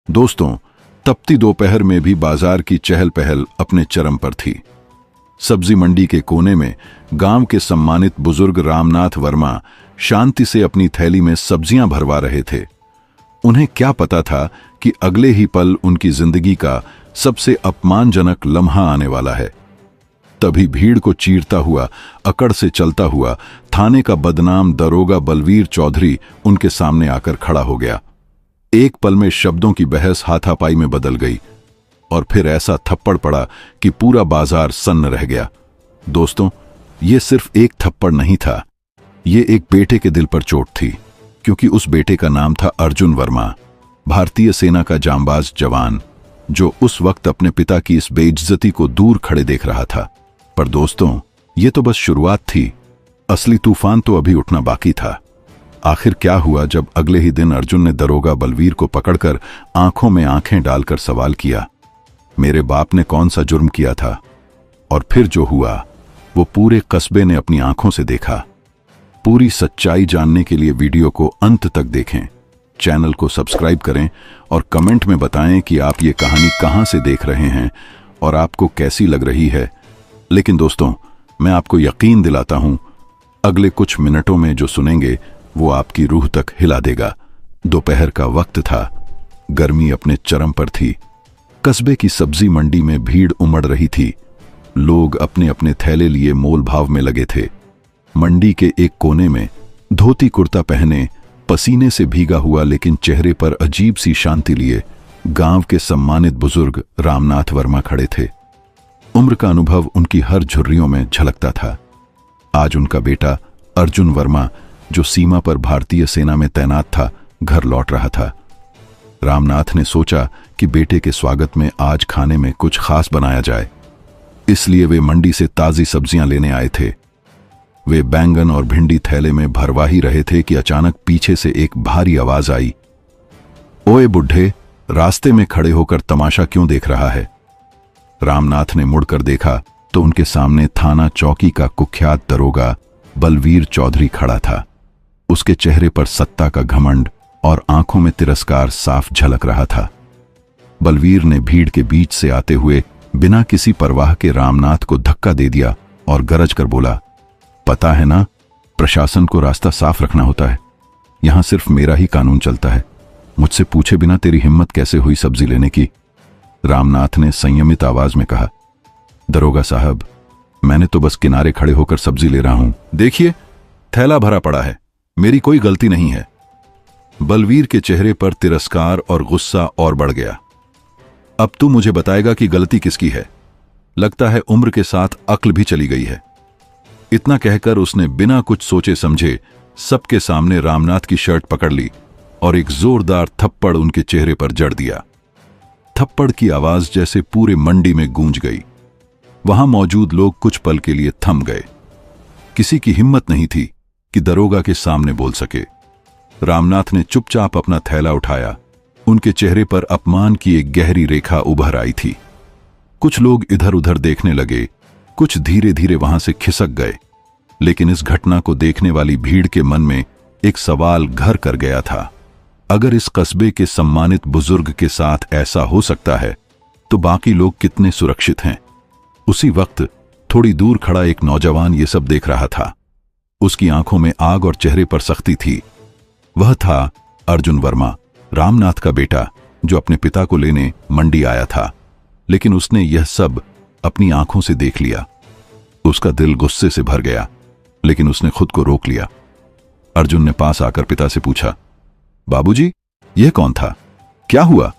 दोस्तों, तपती दोपहर में भी बाजार की चहल पहल अपने चरम पर थी। सब्जी मंडी के कोने में गांव के सम्मानित बुजुर्ग रामनाथ वर्मा शांति से अपनी थैली में सब्जियां भरवा रहे थे। उन्हें क्या पता था कि अगले ही पल उनकी जिंदगी का सबसे अपमानजनक लम्हा आने वाला है। तभी भीड़ को चीरता हुआ, अकड़ से चलता हुआ थाने का बदनाम दरोगा बलवीर चौधरी उनके सामने आकर खड़ा हो गया। एक पल में शब्दों की बहस हाथापाई में बदल गई और फिर ऐसा थप्पड़ पड़ा कि पूरा बाजार सन्न रह गया। दोस्तों, ये सिर्फ एक थप्पड़ नहीं था, ये एक बेटे के दिल पर चोट थी, क्योंकि उस बेटे का नाम था अर्जुन वर्मा, भारतीय सेना का जांबाज जवान, जो उस वक्त अपने पिता की इस बेइज्जती को दूर खड़े देख रहा था। पर दोस्तों, ये तो बस शुरुआत थी, असली तूफान तो अभी उठना बाकी था। आखिर क्या हुआ जब अगले ही दिन अर्जुन ने दरोगा बलवीर को पकड़कर आंखों में आंखें डालकर सवाल किया, मेरे बाप ने कौन सा जुर्म किया था? और फिर जो हुआ वो पूरे कस्बे ने अपनी आंखों से देखा। पूरी सच्चाई जानने के लिए वीडियो को अंत तक देखें, चैनल को सब्सक्राइब करें और कमेंट में बताएं कि आप ये कहानी कहां से देख रहे हैं और आपको कैसी लग रही है। लेकिन दोस्तों, मैं आपको यकीन दिलाता हूं, अगले कुछ मिनटों में जो सुनेंगे वो आपकी रूह तक हिला देगा। दोपहर का वक्त था, गर्मी अपने चरम पर थी। कस्बे की सब्जी मंडी में भीड़ उमड़ रही थी। लोग अपने अपने थैले लिए मोल भाव में लगे थे। मंडी के एक कोने में धोती कुर्ता पहने, पसीने से भीगा हुआ लेकिन चेहरे पर अजीब सी शांति लिए गांव के सम्मानित बुजुर्ग रामनाथ वर्मा खड़े थे। उम्र का अनुभव उनकी हर झुर्रियों में झलकता था। आज उनका बेटा अर्जुन वर्मा, जो सीमा पर भारतीय सेना में तैनात था, घर लौट रहा था। रामनाथ ने सोचा कि बेटे के स्वागत में आज खाने में कुछ खास बनाया जाए, इसलिए वे मंडी से ताजी सब्जियां लेने आए थे। वे बैंगन और भिंडी थैले में भरवा ही रहे थे कि अचानक पीछे से एक भारी आवाज आई, ओए बुढ़े, रास्ते में खड़े होकर तमाशा क्यों देख रहा है? रामनाथ ने मुड़कर देखा तो उनके सामने थाना चौकी का कुख्यात दरोगा बलवीर चौधरी खड़ा था। उसके चेहरे पर सत्ता का घमंड और आंखों में तिरस्कार साफ झलक रहा था। बलवीर ने भीड़ के बीच से आते हुए बिना किसी परवाह के रामनाथ को धक्का दे दिया और गरज कर बोला, पता है ना, प्रशासन को रास्ता साफ रखना होता है। यहां सिर्फ मेरा ही कानून चलता है। मुझसे पूछे बिना तेरी हिम्मत कैसे हुई सब्जी लेने की? रामनाथ ने संयमित आवाज में कहा, दरोगा साहब, मैंने तो बस किनारे खड़े होकर सब्जी ले रहा हूं। देखिए, थैला भरा पड़ा है, मेरी कोई गलती नहीं है। बलवीर के चेहरे पर तिरस्कार और गुस्सा और बढ़ गया। अब तू मुझे बताएगा कि गलती किसकी है? लगता है उम्र के साथ अक्ल भी चली गई है। इतना कहकर उसने बिना कुछ सोचे समझे सबके सामने रामनाथ की शर्ट पकड़ ली और एक जोरदार थप्पड़ उनके चेहरे पर जड़ दिया। थप्पड़ की आवाज जैसे पूरे मंडी में गूंज गई। वहां मौजूद लोग कुछ पल के लिए थम गए। किसी की हिम्मत नहीं थी कि दरोगा के सामने बोल सके। रामनाथ ने चुपचाप अपना थैला उठाया। उनके चेहरे पर अपमान की एक गहरी रेखा उभर आई थी। कुछ लोग इधर उधर देखने लगे, कुछ धीरे धीरे वहां से खिसक गए। लेकिन इस घटना को देखने वाली भीड़ के मन में एक सवाल घर कर गया था, अगर इस कस्बे के सम्मानित बुजुर्ग के साथ ऐसा हो सकता है तो बाकी लोग कितने सुरक्षित हैं? उसी वक्त थोड़ी दूर खड़ा एक नौजवान ये सब देख रहा था। उसकी आंखों में आग और चेहरे पर सख्ती थी। वह था अर्जुन वर्मा, रामनाथ का बेटा, जो अपने पिता को लेने मंडी आया था। लेकिन उसने यह सब अपनी आंखों से देख लिया। उसका दिल गुस्से से भर गया, लेकिन उसने खुद को रोक लिया। अर्जुन ने पास आकर पिता से पूछा, बाबूजी, यह कौन था? क्या हुआ?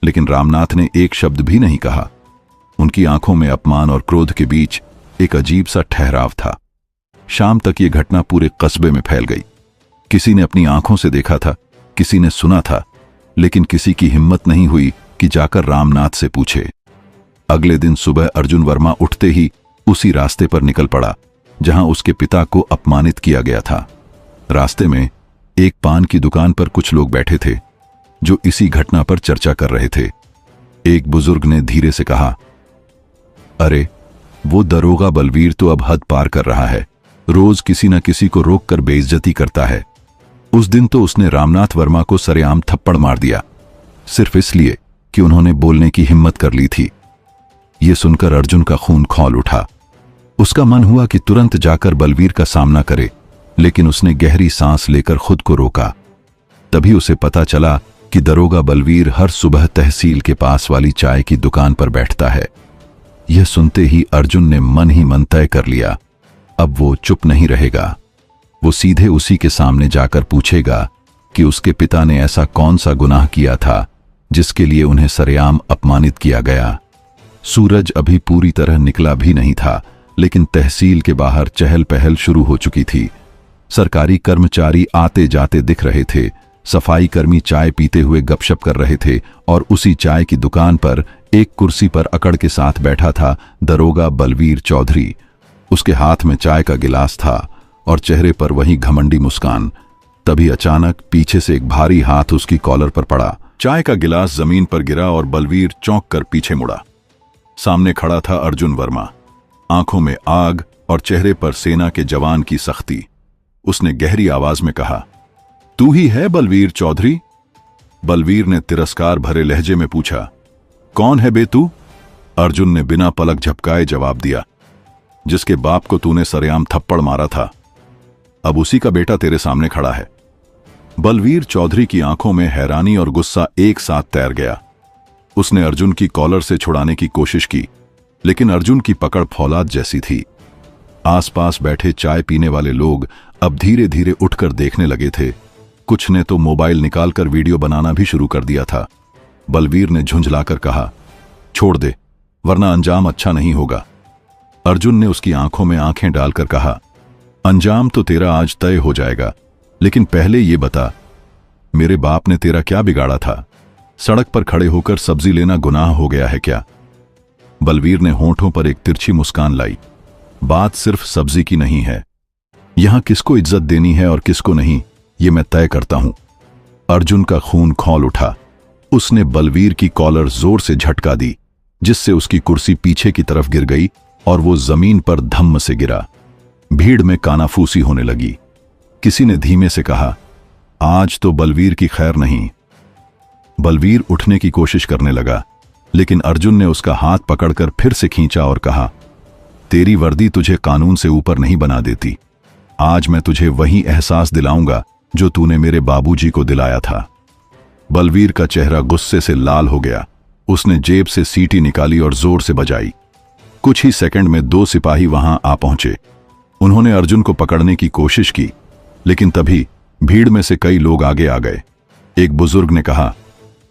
लेकिन रामनाथ ने एक शब्द भी नहीं कहा। उनकी आंखों में अपमान और क्रोध के बीच एक अजीब सा ठहराव था। शाम तक यह घटना पूरे कस्बे में फैल गई। किसी ने अपनी आंखों से देखा था, किसी ने सुना था, लेकिन किसी की हिम्मत नहीं हुई कि जाकर रामनाथ से पूछे। अगले दिन सुबह अर्जुन वर्मा उठते ही उसी रास्ते पर निकल पड़ा जहां उसके पिता को अपमानित किया गया था। रास्ते में एक पान की दुकान पर कुछ लोग बैठे थे जो इसी घटना पर चर्चा कर रहे थे। एक बुजुर्ग ने धीरे से कहा, अरे, वो दरोगा बलवीर तो अब हद पार कर रहा है। रोज किसी न किसी को रोककर बेइज्जती करता है। उस दिन तो उसने रामनाथ वर्मा को सरेआम थप्पड़ मार दिया। सिर्फ इसलिए कि उन्होंने बोलने की हिम्मत कर ली थी। ये सुनकर अर्जुन का खून खौल उठा। उसका मन हुआ कि तुरंत जाकर बलवीर का सामना करे, लेकिन उसने गहरी सांस लेकर खुद को रोका। तभी उसे पता चला कि दरोगा बलवीर हर सुबह तहसील के पास वाली चाय की दुकान पर बैठता है। यह सुनते ही अर्जुन ने मन ही मन तय कर लिया, अब वो चुप नहीं रहेगा। वो सीधे उसी के सामने जाकर पूछेगा कि उसके पिता ने ऐसा कौन सा गुनाह किया था जिसके लिए उन्हें सरेआम अपमानित किया गया। सूरज अभी पूरी तरह निकला भी नहीं था, लेकिन तहसील के बाहर चहल पहल शुरू हो चुकी थी। सरकारी कर्मचारी आते जाते दिख रहे थे, सफाई कर्मी चाय पीते हुए गपशप कर रहे थे, और उसी चाय की दुकान पर एक कुर्सी पर अकड़ के साथ बैठा था दरोगा बलवीर चौधरी। उसके हाथ में चाय का गिलास था और चेहरे पर वही घमंडी मुस्कान। तभी अचानक पीछे से एक भारी हाथ उसकी कॉलर पर पड़ा। चाय का गिलास जमीन पर गिरा और बलवीर चौंक कर पीछे मुड़ा। सामने खड़ा था अर्जुन वर्मा, आंखों में आग और चेहरे पर सेना के जवान की सख्ती। उसने गहरी आवाज में कहा, तू ही है बलवीर चौधरी? बलवीर ने तिरस्कार भरे लहजे में पूछा, कौन है बे तू? अर्जुन ने बिना पलक झपकाए जवाब दिया, जिसके बाप को तूने सरेआम थप्पड़ मारा था, अब उसी का बेटा तेरे सामने खड़ा है। बलवीर चौधरी की आंखों में हैरानी और गुस्सा एक साथ तैर गया। उसने अर्जुन की कॉलर से छुड़ाने की कोशिश की, लेकिन अर्जुन की पकड़ फौलाद जैसी थी। आसपास बैठे चाय पीने वाले लोग अब धीरे धीरे उठकर देखने लगे थे। कुछ ने तो मोबाइल निकालकर वीडियो बनाना भी शुरू कर दिया था। बलवीर ने झुंझलाकर कहा, छोड़ दे, वरना अंजाम अच्छा नहीं होगा। अर्जुन ने उसकी आंखों में आंखें डालकर कहा, अंजाम तो तेरा आज तय हो जाएगा, लेकिन पहले ये बता, मेरे बाप ने तेरा क्या बिगाड़ा था? सड़क पर खड़े होकर सब्जी लेना गुनाह हो गया है क्या? बलवीर ने होंठों पर एक तिरछी मुस्कान लाई। बात सिर्फ सब्जी की नहीं है, यहां किसको इज्जत देनी है और किसको नहीं, ये मैं तय करता हूं। अर्जुन का खून खौल उठा। उसने बलवीर की कॉलर जोर से झटका दी, जिससे उसकी कुर्सी पीछे की तरफ गिर गई और वो जमीन पर धम्म से गिरा। भीड़ में कानाफूसी होने लगी। किसी ने धीमे से कहा, आज तो बलवीर की खैर नहीं। बलवीर उठने की कोशिश करने लगा, लेकिन अर्जुन ने उसका हाथ पकड़कर फिर से खींचा और कहा, तेरी वर्दी तुझे कानून से ऊपर नहीं बना देती। आज मैं तुझे वही एहसास दिलाऊंगा जो तूने मेरे बाबूजी को दिलाया था। बलवीर का चेहरा गुस्से से लाल हो गया। उसने जेब से सीटी निकाली और जोर से बजाई। कुछ ही सेकंड में 2 सिपाही वहां आ पहुंचे। उन्होंने अर्जुन को पकड़ने की कोशिश की, लेकिन तभी भीड़ में से कई लोग आगे आ गए। एक बुजुर्ग ने कहा,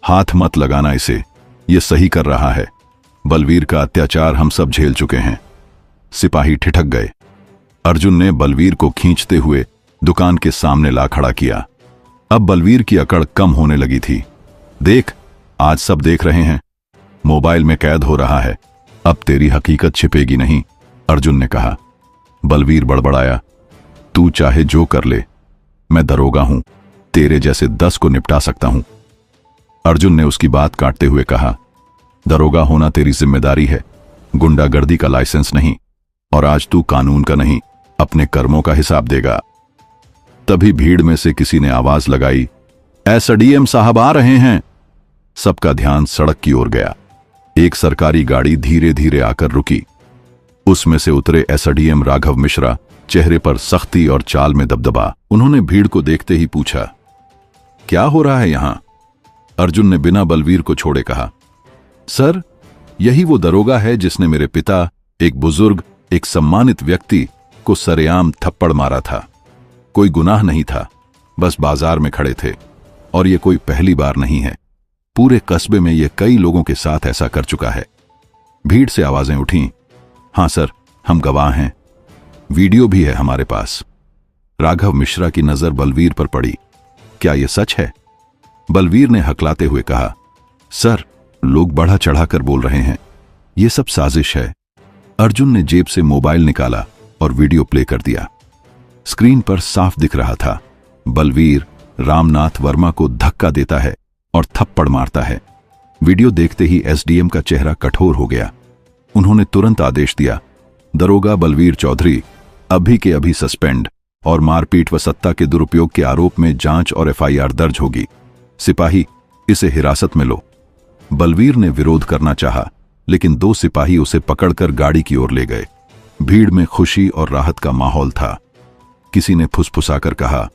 हाथ मत लगाना इसे, यह सही कर रहा है। बलवीर का अत्याचार हम सब झेल चुके हैं। सिपाही ठिठक गए। अर्जुन ने बलवीर को खींचते हुए दुकान के सामने ला खड़ा किया। अब बलवीर की अकड़ कम होने लगी थी। देख, आज सब देख रहे हैं, मोबाइल में कैद हो रहा है, अब तेरी हकीकत छिपेगी नहीं, अर्जुन ने कहा। बलवीर बड़बड़ाया, तू चाहे जो कर ले, मैं दरोगा हूं, तेरे जैसे 10 को निपटा सकता हूं। अर्जुन ने उसकी बात काटते हुए कहा, दरोगा होना तेरी जिम्मेदारी है, गुंडागर्दी का लाइसेंस नहीं, और आज तू कानून का नहीं, अपने कर्मों का हिसाब देगा। तभी भीड़ में से किसी ने आवाज लगाई, एसडीएम साहब आ रहे हैं। सबका ध्यान सड़क की ओर गया। एक सरकारी गाड़ी धीरे धीरे आकर रुकी। उसमें से उतरे एसडीएम राघव मिश्रा, चेहरे पर सख्ती और चाल में दबदबा। उन्होंने भीड़ को देखते ही पूछा, क्या हो रहा है यहां? अर्जुन ने बिना बलवीर को छोड़े कहा, सर, यही वो दरोगा है जिसने मेरे पिता, एक बुजुर्ग, एक सम्मानित व्यक्ति को सरेआम थप्पड़ मारा था। कोई गुनाह नहीं था, बस बाजार में खड़े थे, और ये कोई पहली बार नहीं है। पूरे कस्बे में ये कई लोगों के साथ ऐसा कर चुका है। भीड़ से आवाजें उठीं, हां सर, हम गवाह हैं, वीडियो भी है हमारे पास। राघव मिश्रा की नजर बलवीर पर पड़ी। क्या यह सच है? बलवीर ने हकलाते हुए कहा, सर, लोग बढ़ा चढ़ाकर बोल रहे हैं, यह सब साजिश है। अर्जुन ने जेब से मोबाइल निकाला और वीडियो प्ले कर दिया। स्क्रीन पर साफ दिख रहा था, बलवीर रामनाथ वर्मा को धक्का देता है और थप्पड़ मारता है। वीडियो देखते ही एसडीएम का चेहरा कठोर हो गया। उन्होंने तुरंत आदेश दिया, दरोगा बलवीर चौधरी अभी के अभी सस्पेंड, और मारपीट व सत्ता के दुरुपयोग के आरोप में जांच और एफआईआर दर्ज होगी। सिपाही, इसे हिरासत में लो। बलवीर ने विरोध करना चाहा, लेकिन 2 सिपाही उसे पकड़कर गाड़ी की ओर ले गए। भीड़ में खुशी और राहत का माहौल था। किसी ने फुसफुसाकर कहा,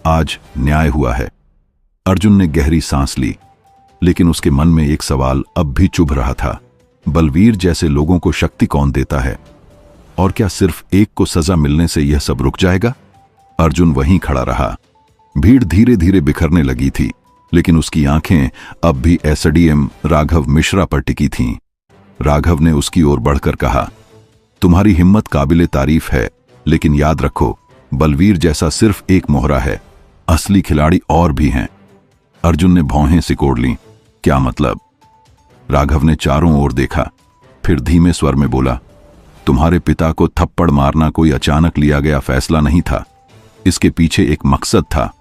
आज न्याय हुआ है। अर्जुन ने गहरी सांस ली, लेकिन उसके मन में एक सवाल अब भी चुभ रहा था। बलवीर जैसे लोगों को शक्ति कौन देता है? और क्या सिर्फ एक को सजा मिलने से यह सब रुक जाएगा? अर्जुन वहीं खड़ा रहा। भीड़ धीरे धीरे बिखरने लगी थी, लेकिन उसकी आंखें अब भी एसडीएम राघव मिश्रा पर टिकी थीं। राघव ने उसकी ओर बढ़कर कहा, तुम्हारी हिम्मत काबिले तारीफ है, लेकिन याद रखो, बलवीर जैसा सिर्फ एक मोहरा है, असली खिलाड़ी और भी हैं। अर्जुन ने भौहें सिकोड़ लीं। क्या मतलब? राघव ने चारों ओर देखा, फिर धीमे स्वर में बोला, तुम्हारे पिता को थप्पड़ मारना कोई अचानक लिया गया फैसला नहीं था। इसके पीछे एक मकसद था,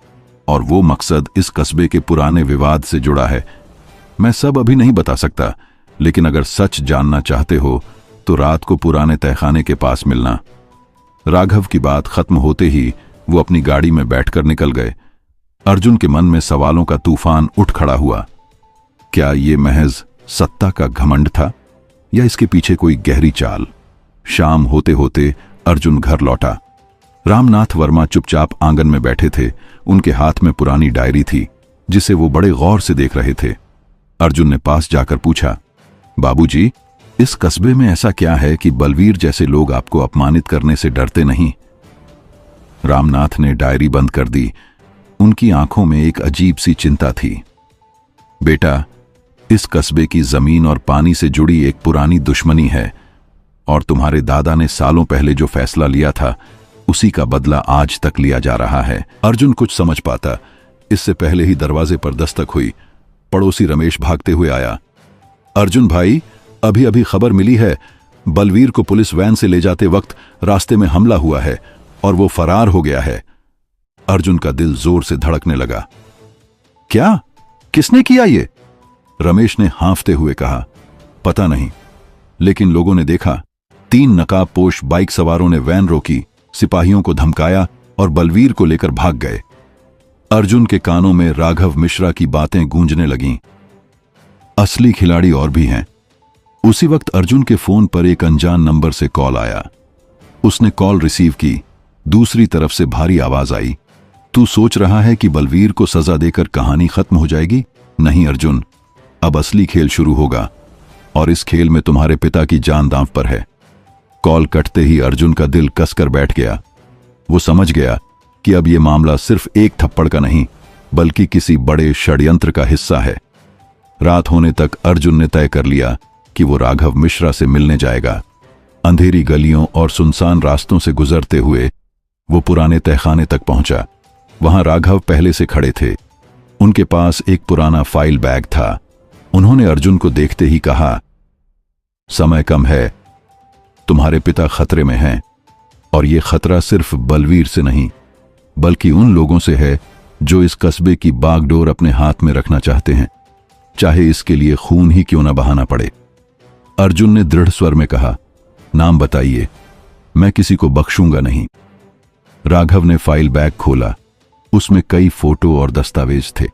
और वो मकसद इस कस्बे के पुराने विवाद से जुड़ा है। मैं सब अभी नहीं बता सकता, लेकिन अगर सच जानना चाहते हो तो रात को पुराने तहखाने के पास मिलना। राघव की बात खत्म होते ही वो अपनी गाड़ी में बैठकर निकल गए। अर्जुन के मन में सवालों का तूफान उठ खड़ा हुआ। क्या ये महज सत्ता का घमंड था, या इसके पीछे कोई गहरी चाल? शाम होते होते अर्जुन घर लौटा। रामनाथ वर्मा चुपचाप आंगन में बैठे थे। उनके हाथ में पुरानी डायरी थी, जिसे वो बड़े गौर से देख रहे थे। अर्जुन ने पास जाकर पूछा, बाबूजी, इस कस्बे में ऐसा क्या है कि बलवीर जैसे लोग आपको अपमानित करने से डरते नहीं? रामनाथ ने डायरी बंद कर दी। उनकी आंखों में एक अजीब सी चिंता थी। बेटा, इस कस्बे की जमीन और पानी से जुड़ी एक पुरानी दुश्मनी है, और तुम्हारे दादा ने सालों पहले जो फैसला लिया था, उसी का बदला आज तक लिया जा रहा है। अर्जुन कुछ समझ पाता, इससे पहले ही दरवाजे पर दस्तक हुई। पड़ोसी रमेश भागते हुए आया। अर्जुन भाई, अभी अभी खबर मिली है, बलवीर को पुलिस वैन से ले जाते वक्त रास्ते में हमला हुआ है और वो फरार हो गया है। अर्जुन का दिल जोर से धड़कने लगा। क्या? किसने किया ये? रमेश ने हांफते हुए कहा, पता नहीं, लेकिन लोगों ने देखा। 3 नकाबपोश बाइक सवारों ने वैन रोकी, सिपाहियों को धमकाया और बलवीर को लेकर भाग गए। अर्जुन के कानों में राघव मिश्रा की बातें गूंजने लगीं। असली खिलाड़ी और भी हैं। उसी वक्त अर्जुन के फोन पर एक अनजान नंबर से कॉल आया। उसने कॉल रिसीव की। दूसरी तरफ से भारी आवाज आई, तू सोच रहा है कि बलवीर को सजा देकर कहानी खत्म हो जाएगी? नहीं अर्जुन, अब असली खेल शुरू होगा, और इस खेल में तुम्हारे पिता की जान दांव पर है। कॉल कटते ही अर्जुन का दिल कसकर बैठ गया। वो समझ गया कि अब यह मामला सिर्फ एक थप्पड़ का नहीं, बल्कि किसी बड़े षड्यंत्र का हिस्सा है। रात होने तक अर्जुन ने तय कर लिया कि वो राघव मिश्रा से मिलने जाएगा। अंधेरी गलियों और सुनसान रास्तों से गुजरते हुए वो पुराने तहखाने तक पहुंचा। वहां राघव पहले से खड़े थे। उनके पास एक पुराना फाइल बैग था। उन्होंने अर्जुन को देखते ही कहा, समय कम है, तुम्हारे पिता खतरे में हैं, और ये खतरा सिर्फ बलवीर से नहीं, बल्कि उन लोगों से है जो इस कस्बे की बागडोर अपने हाथ में रखना चाहते हैं, चाहे इसके लिए खून ही क्यों ना बहाना पड़े। अर्जुन ने दृढ़ स्वर में कहा, नाम बताइए, मैं किसी को बख्शूंगा नहीं। राघव ने फाइल बैग खोला। उसमें कई फोटो और दस्तावेज थे।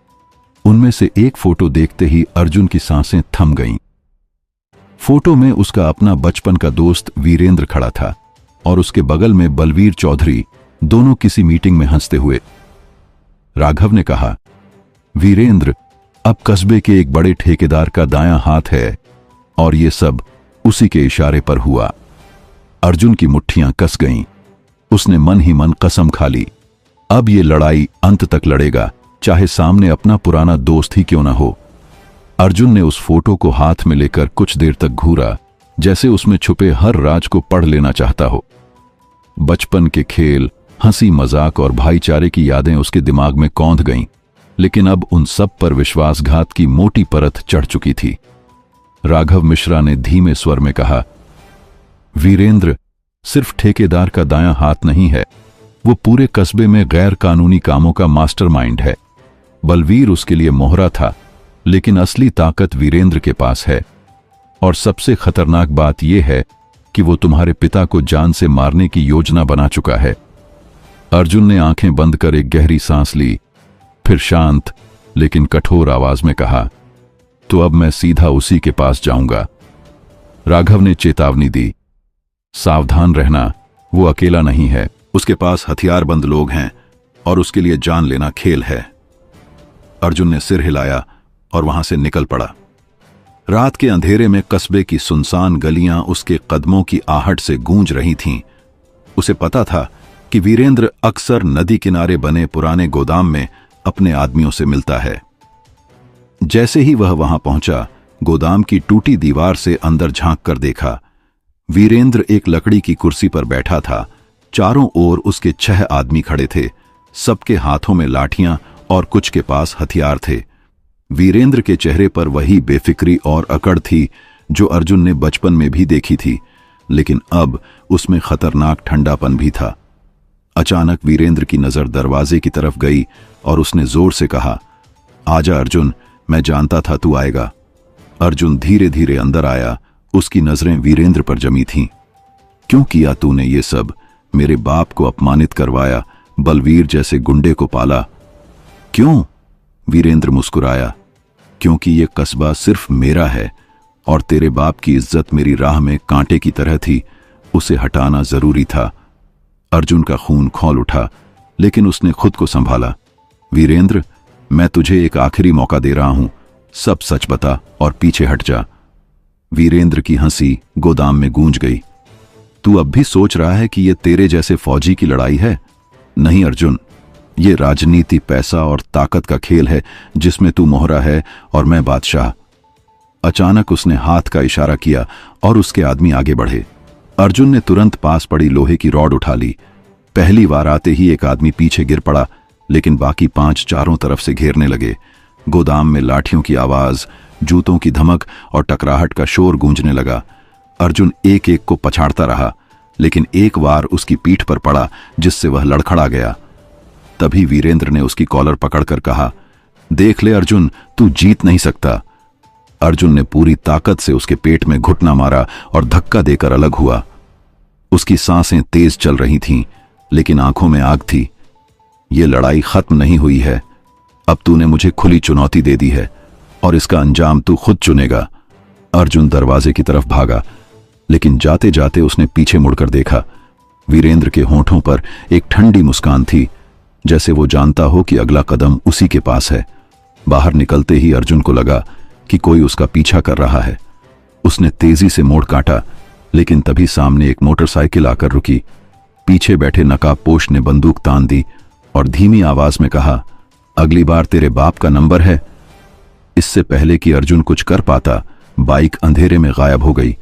उनमें से एक फोटो देखते ही अर्जुन की सांसें थम गईं। फोटो में उसका अपना बचपन का दोस्त वीरेंद्र खड़ा था, और उसके बगल में बलवीर चौधरी, दोनों किसी मीटिंग में हंसते हुए। राघव ने कहा, वीरेंद्र अब कस्बे के एक बड़े ठेकेदार का दायां हाथ है, और ये सब उसी के इशारे पर हुआ। अर्जुन की मुट्ठियां कस गईं। उसने मन ही मन कसम खा ली, अब ये लड़ाई अंत तक लड़ेगा, चाहे सामने अपना पुराना दोस्त ही क्यों ना हो। अर्जुन ने उस फोटो को हाथ में लेकर कुछ देर तक घूरा, जैसे उसमें छुपे हर राज को पढ़ लेना चाहता हो। बचपन के खेल, हंसी मजाक और भाईचारे की यादें उसके दिमाग में कौंध गईं, लेकिन अब उन सब पर विश्वासघात की मोटी परत चढ़ चुकी थी। राघव मिश्रा ने धीमे स्वर में कहा, वीरेंद्र सिर्फ ठेकेदार का दायां हाथ नहीं है, वो पूरे कस्बे में गैर कानूनी कामों का मास्टरमाइंड है। बलवीर उसके लिए मोहरा था, लेकिन असली ताकत वीरेंद्र के पास है। और सबसे खतरनाक बात यह है कि वो तुम्हारे पिता को जान से मारने की योजना बना चुका है। अर्जुन ने आंखें बंद कर एक गहरी सांस ली, फिर शांत, लेकिन कठोर आवाज में कहा, तो अब मैं सीधा उसी के पास जाऊंगा। राघव ने चेतावनी दी, सावधान रहना, वो अकेला नहीं है, उसके पास हथियारबंद लोग हैं और उसके लिए जान लेना खेल है। अर्जुन ने सिर हिलाया और वहां से निकल पड़ा। रात के अंधेरे में कस्बे की सुनसान गलियां उसके कदमों की आहट से गूंज रही थीं। उसे पता था कि वीरेंद्र अक्सर नदी किनारे बने पुराने गोदाम में अपने आदमियों से मिलता है। जैसे ही वह वहां पहुंचा, गोदाम की टूटी दीवार से अंदर झांक कर देखा। वीरेंद्र एक लकड़ी की कुर्सी पर बैठा था। चारों ओर उसके 6 आदमी खड़े थे। सबके हाथों में लाठियां और कुछ के पास हथियार थे। वीरेंद्र के चेहरे पर वही बेफिक्री और अकड़ थी जो अर्जुन ने बचपन में भी देखी थी, लेकिन अब उसमें खतरनाक ठंडापन भी था। अचानक वीरेंद्र की नजर दरवाजे की तरफ गई और उसने जोर से कहा, आजा अर्जुन, मैं जानता था तू आएगा। अर्जुन धीरे धीरे अंदर आया। उसकी नजरें वीरेंद्र पर जमी थीं। क्यों किया तूने ये सब? मेरे बाप को अपमानित करवाया, बलवीर जैसे गुंडे को पाला। क्यों? वीरेंद्र मुस्कुराया, क्योंकि ये कस्बा सिर्फ मेरा है और तेरे बाप की इज्जत मेरी राह में कांटे की तरह थी, उसे हटाना जरूरी था। अर्जुन का खून खौल उठा, लेकिन उसने खुद को संभाला। वीरेंद्र, मैं तुझे एक आखिरी मौका दे रहा हूं, सब सच बता और पीछे हट जा। वीरेंद्र की हंसी गोदाम में गूंज गई। तू अब भी सोच रहा है कि यह तेरे जैसे फौजी की लड़ाई है? नहीं अर्जुन, ये राजनीति, पैसा और ताकत का खेल है जिसमें तू मोहरा है और मैं बादशाह। अचानक उसने हाथ का इशारा किया और उसके आदमी आगे बढ़े। अर्जुन ने तुरंत पास पड़ी लोहे की रॉड उठा ली। पहली बार आते ही एक आदमी पीछे गिर पड़ा, लेकिन बाकी 5 चारों तरफ से घेरने लगे। गोदाम में लाठियों की आवाज, जूतों की धमक और टकराहट का शोर गूंजने लगा। अर्जुन एक एक को पछाड़ता रहा, लेकिन एक वार उसकी पीठ पर पड़ा जिससे वह लड़खड़ा गया। तभी वीरेंद्र ने उसकी कॉलर पकड़कर कहा, देख ले अर्जुन, तू जीत नहीं सकता। अर्जुन ने पूरी ताकत से उसके पेट में घुटना मारा और धक्का देकर अलग हुआ। उसकी सांसें तेज चल रही थीं, लेकिन आंखों में आग थी। ये लड़ाई खत्म नहीं हुई है। अब तूने मुझे खुली चुनौती दे दी है और इसका अंजाम तू खुद चुनेगा। अर्जुन दरवाजे की तरफ भागा, लेकिन जाते जाते उसने पीछे मुड़कर देखा। वीरेंद्र के होंठों पर एक ठंडी मुस्कान थी, जैसे वो जानता हो कि अगला कदम उसी के पास है। बाहर निकलते ही अर्जुन को लगा कि कोई उसका पीछा कर रहा है। उसने तेजी से मोड़ काटा, लेकिन तभी सामने एक मोटरसाइकिल आकर रुकी। पीछे बैठे नकाबपोश ने बंदूक तान दी और धीमी आवाज में कहा, अगली बार तेरे बाप का नंबर है। इससे पहले कि अर्जुन कुछ कर पाता, बाइक अंधेरे में गायब हो गई।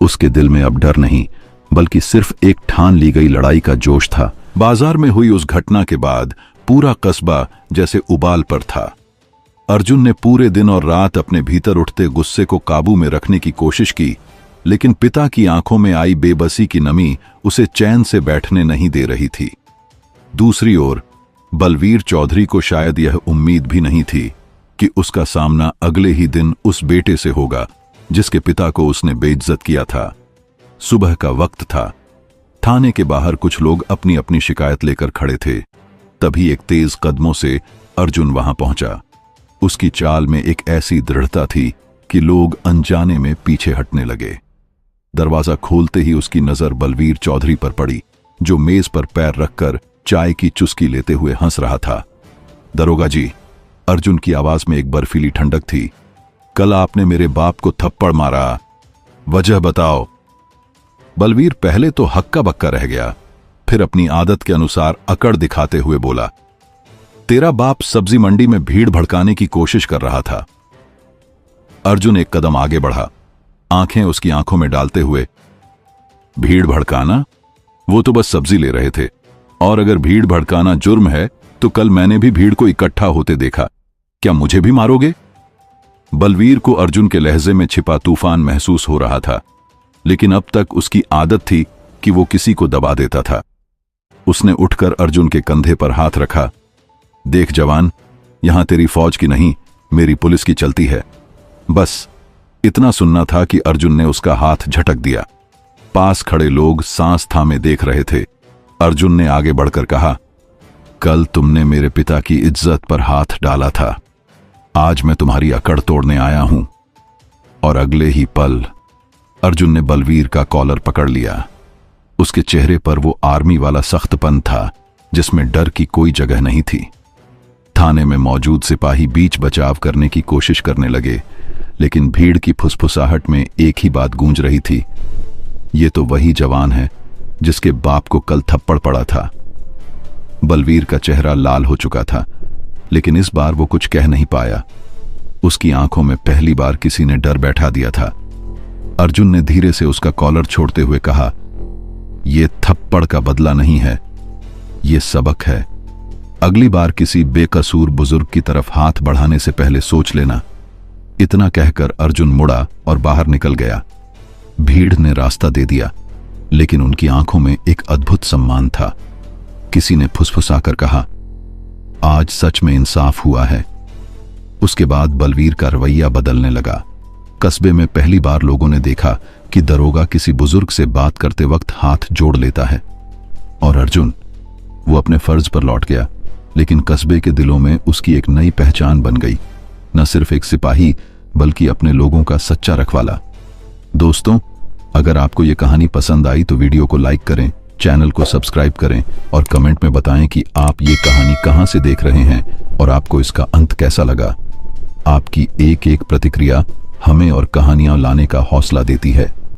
उसके दिल में अब डर नहीं, बल्कि सिर्फ एक ठान ली गई लड़ाई का जोश था। बाजार में हुई उस घटना के बाद पूरा कस्बा जैसे उबाल पर था। अर्जुन ने पूरे दिन और रात अपने भीतर उठते गुस्से को काबू में रखने की कोशिश की, लेकिन पिता की आंखों में आई बेबसी की नमी उसे चैन से बैठने नहीं दे रही थी। दूसरी ओर बलवीर चौधरी को शायद यह उम्मीद भी नहीं थी कि उसका सामना अगले ही दिन उस बेटे से होगा जिसके पिता को उसने बेइज्जत किया था। सुबह का वक्त था। थाने के बाहर कुछ लोग अपनी अपनी शिकायत लेकर खड़े थे। तभी एक तेज कदमों से अर्जुन वहां पहुंचा। उसकी चाल में एक ऐसी दृढ़ता थी कि लोग अनजाने में पीछे हटने लगे। दरवाजा खोलते ही उसकी नजर बलवीर चौधरी पर पड़ी, जो मेज पर पैर रखकर चाय की चुस्की लेते हुए हंस रहा था। दरोगा जी, अर्जुन की आवाज में एक बर्फीली ठंडक थी, कल आपने मेरे बाप को थप्पड़ मारा, वजह बताओ। बलवीर पहले तो हक्का बक्का रह गया, फिर अपनी आदत के अनुसार अकड़ दिखाते हुए बोला, तेरा बाप सब्जी मंडी में भीड़ भड़काने की कोशिश कर रहा था। अर्जुन एक कदम आगे बढ़ा, आंखें उसकी आंखों में डालते हुए, भीड़ भड़काना? वो तो बस सब्जी ले रहे थे, और अगर भीड़ भड़काना जुर्म है तो कल मैंने भी भीड़ को इकट्ठा होते देखा, क्या मुझे भी मारोगे? बलवीर को अर्जुन के लहजे में छिपा तूफान महसूस हो रहा था, लेकिन अब तक उसकी आदत थी कि वो किसी को दबा देता था। उसने उठकर अर्जुन के कंधे पर हाथ रखा, देख जवान, यहां तेरी फौज की नहीं, मेरी पुलिस की चलती है। बस इतना सुनना था कि अर्जुन ने उसका हाथ झटक दिया। पास खड़े लोग सांस थामे देख रहे थे। अर्जुन ने आगे बढ़कर कहा, कल तुमने मेरे पिता की इज्जत पर हाथ डाला था, आज मैं तुम्हारी अकड़ तोड़ने आया हूं। और अगले ही पल अर्जुन ने बलवीर का कॉलर पकड़ लिया। उसके चेहरे पर वो आर्मी वाला सख्तपन था जिसमें डर की कोई जगह नहीं थी। थाने में मौजूद सिपाही बीच बचाव करने की कोशिश करने लगे, लेकिन भीड़ की फुसफुसाहट में एक ही बात गूंज रही थी, ये तो वही जवान है जिसके बाप को कल थप्पड़ पड़ा था। बलवीर का चेहरा लाल हो चुका था, लेकिन इस बार वो कुछ कह नहीं पाया। उसकी आंखों में पहली बार किसी ने डर बैठा दिया था। अर्जुन ने धीरे से उसका कॉलर छोड़ते हुए कहा, यह थप्पड़ का बदला नहीं है, यह सबक है। अगली बार किसी बेकसूर बुजुर्ग की तरफ हाथ बढ़ाने से पहले सोच लेना। इतना कहकर अर्जुन मुड़ा और बाहर निकल गया। भीड़ ने रास्ता दे दिया, लेकिन उनकी आंखों में एक अद्भुत सम्मान था। किसी ने फुसफुसाकर कहा, आज सच में इंसाफ हुआ है। उसके बाद बलवीर का रवैया बदलने लगा। कस्बे में पहली बार लोगों ने देखा कि दरोगा किसी बुजुर्ग से बात करते वक्त हाथ जोड़ लेता है। और अर्जुन, वो अपने फर्ज पर लौट गया, लेकिन कस्बे के दिलों में उसकी एक नई पहचान बन गई। न सिर्फ एक सिपाही, बल्कि अपने लोगों का सच्चा रखवाला। दोस्तों, अगर आपको ये कहानी पसंद आई तो वीडियो को लाइक करें, चैनल को सब्सक्राइब करें और कमेंट में बताएं कि आप ये कहानी कहां से देख रहे हैं और आपको इसका अंत कैसा लगा। आपकी एक एक प्रतिक्रिया हमें और कहानियां लाने का हौसला देती है।